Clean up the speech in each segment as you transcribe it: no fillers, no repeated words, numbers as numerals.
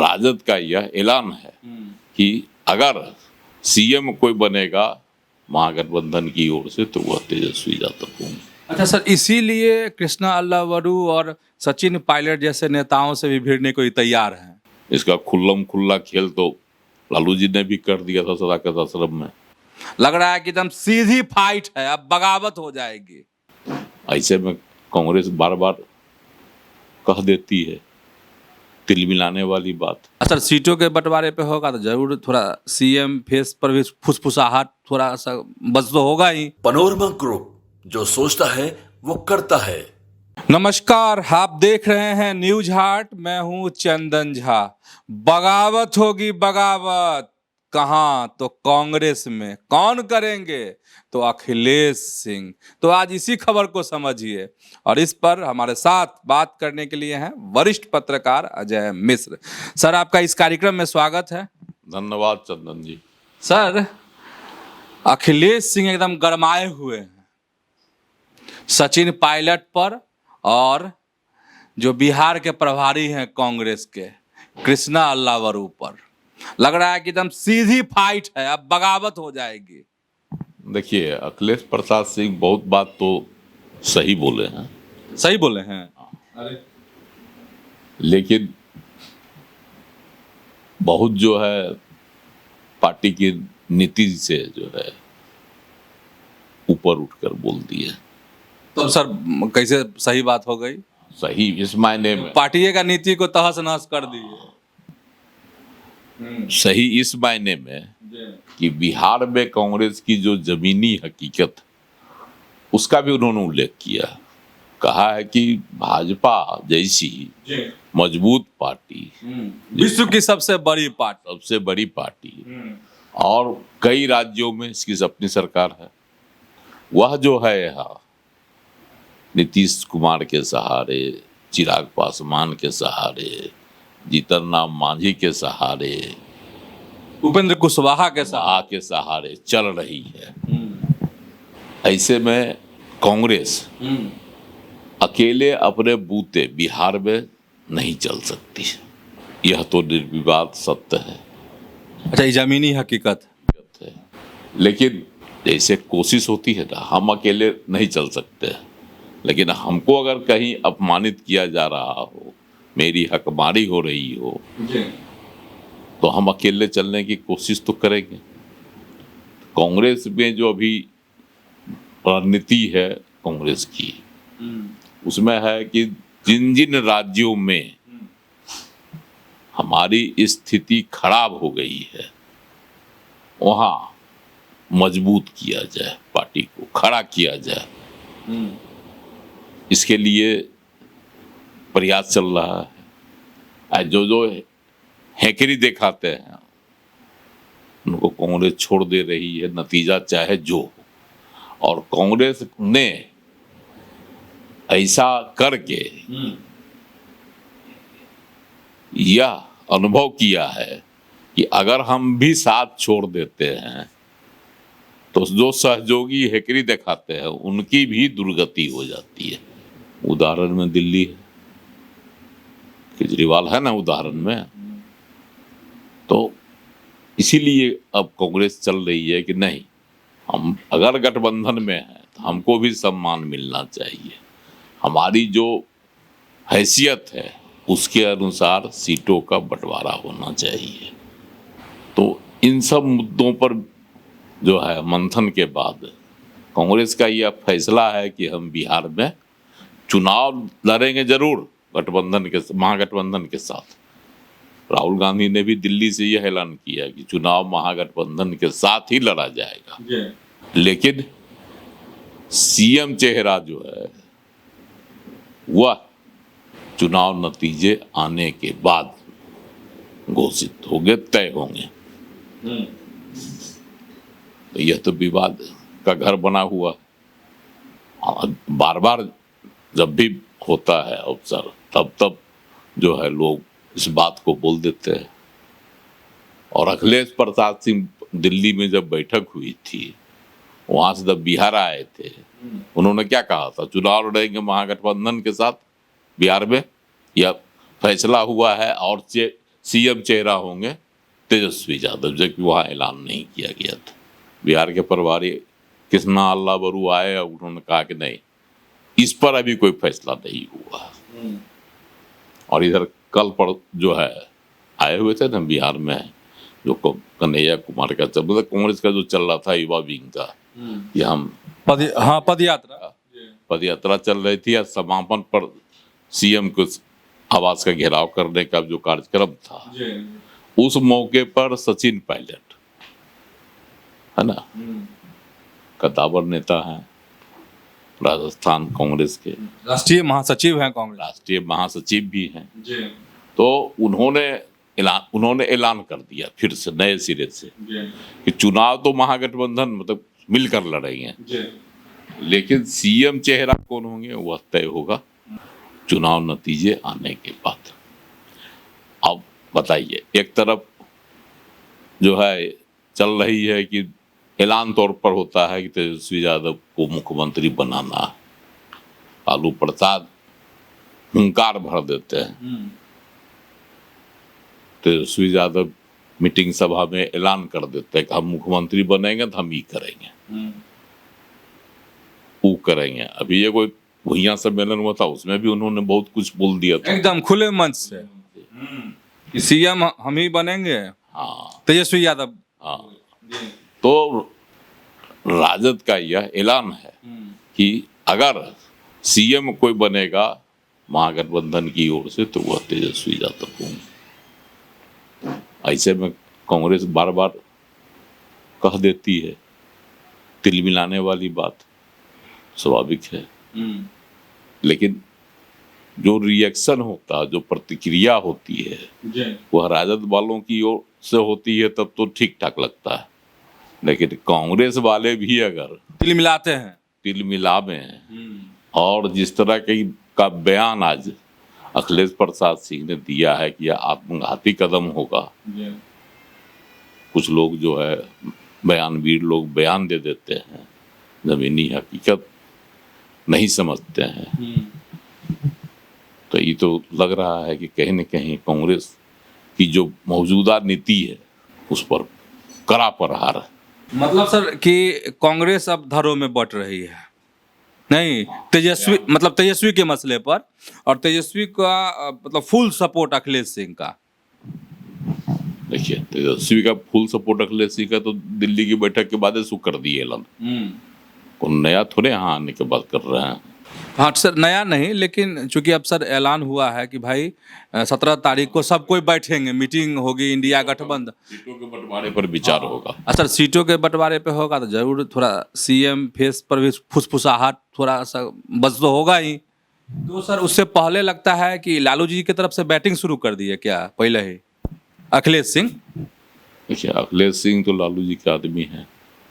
राजद का यह ऐलान है कि अगर सीएम कोई बनेगा महागठबंधन की ओर से तो वह तेजस्वी यादव होंगे। अच्छा सर, इसीलिए कृष्णा अल्लावरू और सचिन पायलट जैसे नेताओं से भी भिड़ने को ही तैयार हैं। इसका खुल्लम खुल्ला खेल तो लालू जी ने भी कर दिया था सदाकत आश्रम में। लग रहा है कि एकदम सीधी फाइट है, अब बगावत हो जाएगी। ऐसे में कांग्रेस बार बार कह देती है तिल मिलाने वाली बात। अच्छा, सीटों के बंटवारे पे होगा तो जरूर थोड़ा सीएम फेस पर भी फुसफुसाहट थोड़ा सा बस तो होगा ही। पनोरमा ग्रुप, जो सोचता है वो करता है। नमस्कार, आप देख रहे हैं न्यूज हार्ट। मैं हूं चंदन झा। बगावत होगी बगावत, कहां तो कांग्रेस में। कौन करेंगे तो अखिलेश सिंह। तो आज इसी खबर को समझिए और इस पर हमारे साथ बात करने के लिए हैं वरिष्ठ पत्रकार अजय मिश्र। सर, आपका इस कार्यक्रम में स्वागत है। धन्यवाद चंदन जी। सर, अखिलेश सिंह एकदम गरमाए हुए हैं सचिन पायलट पर और जो बिहार के प्रभारी हैं कांग्रेस के कृष्णा अल्लावरू पर। लग रहा है कि एकदम सीधी फाइट है, अब बगावत हो जाएगी। देखिए, अखिलेश प्रसाद सिंह बहुत बात तो सही बोले हैं। सही बोले हैं। अरे लेकिन बहुत जो है पार्टी की नीति से जो है ऊपर उठकर बोल दिए। तो सर, कैसे सही बात हो गई? सही इस मायने में, पार्टी का नीति को तहस नहस कर दी। सही इस मायने में कि बिहार में कांग्रेस की जो जमीनी हकीकत उसका भी उन्होंने उल्लेख किया। कहा है कि भाजपा जैसी मजबूत पार्टी, विश्व की सबसे बड़ी पार्टी और कई राज्यों में इसकी अपनी सरकार है, वह जो है यहाँ नीतीश कुमार के सहारे, चिराग पासवान के सहारे, जीतन राम मांझी के सहारे, उपेंद्र कुशवाहा के सहारे चल रही है। ऐसे में कांग्रेस अकेले अपने बूते बिहार में नहीं चल सकती, यह तो निर्विवाद सत्य है। अच्छा, ये जमीनी हकीकत है। लेकिन जैसे कोशिश होती है ना, हम अकेले नहीं चल सकते, लेकिन हमको अगर कहीं अपमानित किया जा रहा हो, मेरी हकमारी हो रही हो, तो हम अकेले चलने की कोशिश तो करेंगे। कांग्रेस में जो अभी रणनीति है कांग्रेस की, उसमें है कि जिन जिन राज्यों में हमारी स्थिति खराब हो गई है वहाँ मजबूत किया जाए, पार्टी को खड़ा किया जाए। इसके लिए प्रयास चल रहा है। जो जो हैकरी दिखाते हैं उनको कांग्रेस छोड़ दे रही है, नतीजा चाहे जो हो। और कांग्रेस ने ऐसा करके यह अनुभव किया है कि अगर हम भी साथ छोड़ देते हैं तो जो सहयोगी हैकरी दिखाते हैं उनकी भी दुर्गति हो जाती है। उदाहरण में दिल्ली है, केजरीवाल है ना उदाहरण में। तो इसीलिए अब कांग्रेस चल रही है कि नहीं, हम अगर गठबंधन में हैं तो हमको भी सम्मान मिलना चाहिए, हमारी जो हैसियत है उसके अनुसार सीटों का बंटवारा होना चाहिए। तो इन सब मुद्दों पर जो है मंथन के बाद कांग्रेस का यह फैसला है कि हम बिहार में चुनाव लड़ेंगे जरूर महागठबंधन के साथ। राहुल गांधी ने भी दिल्ली से यह ऐलान किया कि चुनाव महागठबंधन के साथ ही लड़ा जाएगा। लेकिन सीएम चेहरा जो है वह चुनाव नतीजे आने के बाद घोषित होंगे, तय होंगे। तो यह तो विवाद का घर बना हुआ। बार बार जब भी होता है अवसर तब जो है लोग इस बात को बोल देते हैं। और अखिलेश प्रसाद सिंह दिल्ली में जब बैठक हुई थी, वहां से जब बिहार आए थे, उन्होंने क्या कहा था? चुनाव लड़ेंगे महागठबंधन के साथ बिहार में, यह फैसला हुआ है और सीएम चेहरा होंगे तेजस्वी यादव, जबकि वहाँ ऐलान नहीं किया गया था। बिहार के प्रभारी कृष्णा अल्लाह बरू आए और उन्होंने कहा कि नहीं, इस पर अभी कोई फैसला नहीं हुआ। और इधर कल पर जो है आए हुए थे ना बिहार में, जो कन्हैया कुमार का मतलब कांग्रेस का जो चल रहा था युवा विंग का, कि हम पद यात्रा चल रही थी, या समापन पर सीएम को आवास का घेराव करने का जो कार्यक्रम था, उस मौके पर सचिन पायलट है ना, कद्दावर नेता हैं, राजस्थान कांग्रेस के राष्ट्रीय महासचिव हैं कांग्रेस, राष्ट्रीय महासचिव भी हैं। तो उन्होंने ऐलान कर दिया फिर से नए सिरे से कि चुनाव तो महागठबंधन मतलब मिलकर लड़ेंगे, लेकिन सीएम चेहरा कौन होंगे वह तय होगा चुनाव नतीजे आने के बाद। अब बताइए, एक तरफ जो है चल रही है कि ऐलान तौर पर होता है कि तेजस्वी यादव को मुख्यमंत्री बनाना है, लालू प्रसाद हुंकार भर देते हैं, तेजस्वी यादव मीटिंग सभा में ऐलान कर देते हैं कि हम मुख्यमंत्री बनेंगे तो हम ये करेंगे, वो करेंगे। अभी ये कोई भुइयां सम्मेलन हुआ था, उसमें भी उन्होंने बहुत कुछ बोल दिया था एकदम खुले मंच से कि सीएम हम ही बनेंगे। हाँ तेजस्वी यादव। हाँ, तो राजद का यह ऐलान है कि अगर सीएम कोई बनेगा महागठबंधन की ओर से तो वह तेजस्वी यादव होंगे। ऐसे में कांग्रेस बार बार कह देती है, तिल मिलाने वाली बात स्वाभाविक है, लेकिन जो रिएक्शन होता, जो प्रतिक्रिया होती है वह राजद वालों की ओर से होती है, तब तो ठीक ठाक लगता है। लेकिन कांग्रेस वाले भी अगर तिल मिलाते हैं, तिल मिलावे हैं, और जिस तरह का बयान आज अखिलेश प्रसाद सिंह ने दिया है कि यह आत्मघाती कदम होगा, कुछ लोग जो है बयानवीर लोग बयान दे देते हैं, जमीनी हकीकत नहीं समझते हैं, तो ये तो लग रहा है कि कहीं न कहीं कांग्रेस की जो मौजूदा नीति है उस पर कड़ा प्रहार है। मतलब सर कि कांग्रेस अब धड़ों में बट रही है, नहीं तेजस्वी मतलब तेजस्वी के मसले पर, और तेजस्वी का मतलब फुल सपोर्ट अखिलेश सिंह का। देखिए, तेजस्वी का फुल सपोर्ट अखिलेश सिंह का तो दिल्ली की बैठक के बाद शुरू कर दिए ऐलान, कोई नया थोड़े यहाँ आने के बाद कर रहे हैं। हाँ सर, नया नहीं, लेकिन चूंकि अब सर ऐलान हुआ है कि भाई 17 तारीख को सब कोई बैठेंगे, मीटिंग होगी इंडिया गठबंधन, सीटों के बंटवारे पर विचार होगा। सर सीटों के बंटवारे पे होगा तो जरूर थोड़ा सीएम फेस पर भी फुसफुसाहट थोड़ा सा बच तो होगा ही। तो सर उससे पहले लगता है कि लालू जी की तरफ से बैटिंग शुरू कर दी है क्या पहले ही अखिलेश सिंह? देखिए, अखिलेश सिंह तो लालू जी के आदमी हैं,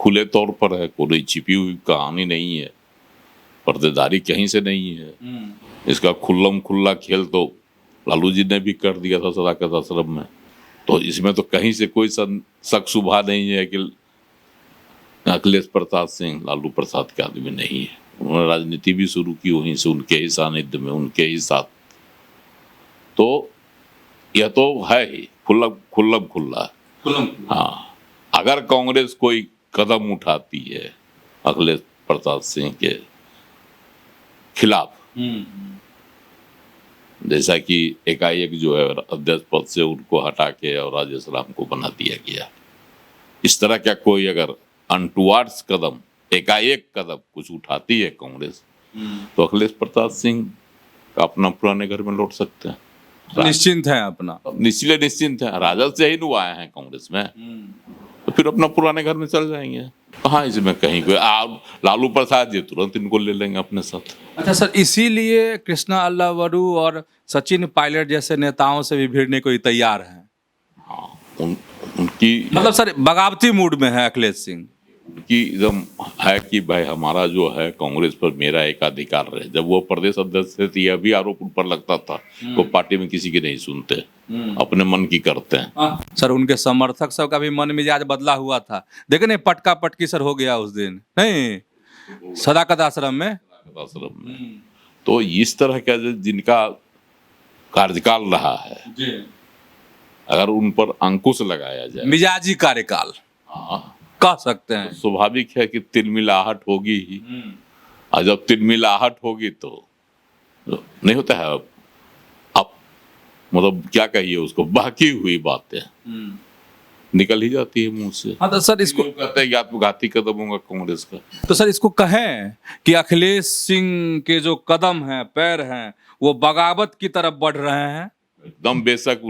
खुले तौर पर है, कोई छिपी हुई कहानी नहीं है, पर्देदारी कहीं से नहीं है। इसका खुल्लम खुल्ला खेल तो लालू जी ने भी कर दिया था सदाकत आश्रम में, तो इसमें तो कहीं से कोई शक शुबा नहीं है कि अखिलेश प्रसाद सिंह लालू प्रसाद के आदमी नहीं है। उन्होंने राजनीति भी शुरू की वहीं से, उनके ही सानिध्य में, उनके ही साथ। तो यह तो है ही खुल्ला। हाँ, अगर कांग्रेस कोई कदम उठाती है अखिलेश प्रसाद सिंह के खिलाफ, जैसा कि एकाएक जो है अध्यक्ष पद से उनको हटा के और राजेश राम को बना दिया गया, इस तरह का कोई अगर अनटुवर्ड्स कदम, एकाएक कदम कुछ उठाती है कांग्रेस, तो अखिलेश प्रसाद सिंह अपना पुराने घर में लौट सकते हैं, निश्चिंत है अपना, निश्चिंत है। राजद से ही नु आए हैं कांग्रेस में, तो फिर अपना पुराने घर में चल जाएंगे। कहाँ इसमें कहीं कोई लालू प्रसाद जी तुरंत इनको ले लेंगे अपने साथ। अच्छा सर, इसीलिए कृष्णा अल्लावरू और सचिन पायलट जैसे नेताओं से भी भिड़ने को तैयार हैं। हाँ, उनकी मतलब सर बगावती मूड में है अखिलेश सिंह, उनकी एकदम है कि भाई हमारा जो है कांग्रेस पर मेरा एकाधिकार रहे। जब वो प्रदेश अध्यक्ष थे तो यह भी आरोप उन पर लगता था, वो पार्टी में किसी की नहीं सुनते, अपने मन की करते हैं। सर उनके समर्थक सब का भी मन मिजाज बदला हुआ था, देखे नहीं पटका पटकी सर हो गया उस दिन, नहीं सदाकत आश्रम में। तो इस तरह का जिनका कार्यकाल रहा है, अगर उन पर अंकुश लगाया जाए, मिजाजी कार्यकाल हाँ, कह सकते हैं। स्वाभाविक है कि तिलमिलाहट होगी ही। और जब तिलमिलाहट होगी तो नहीं होता है अब मतलब क्या कहिए उसको, बाकी हुई बातें निकल ही जाती है मुंह से। हाँ तो सर इसको लोग कहते हैं कि आत्मघाती कदम होगा कांग्रेस का। तो सर इसको कहें कि अखिलेश सिंह के जो कदम हैं, पैर हैं, वो बगावत की तरफ बढ़ रहे हैं। एकदम बेशक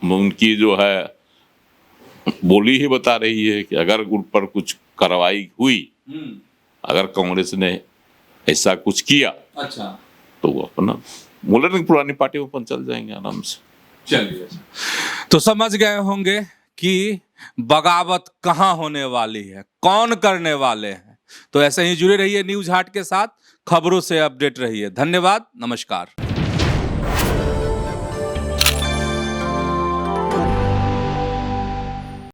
उनकी जो है बोली ही बता रही है कि अगर उन पर कुछ कार्रवाई हुई, अगर कांग्रेस ने ऐसा कुछ किया, अच्छा, तो वो अपना बोले ना पुरानी पार्टी में अपन चल जाएंगे आराम से। चलिए, तो समझ गए होंगे कि बगावत कहाँ होने वाली है, कौन करने वाले हैं। तो ऐसे ही जुड़े रहिए न्यूज हाट के साथ, खबरों से अपडेट रहिए। धन्यवाद, नमस्कार।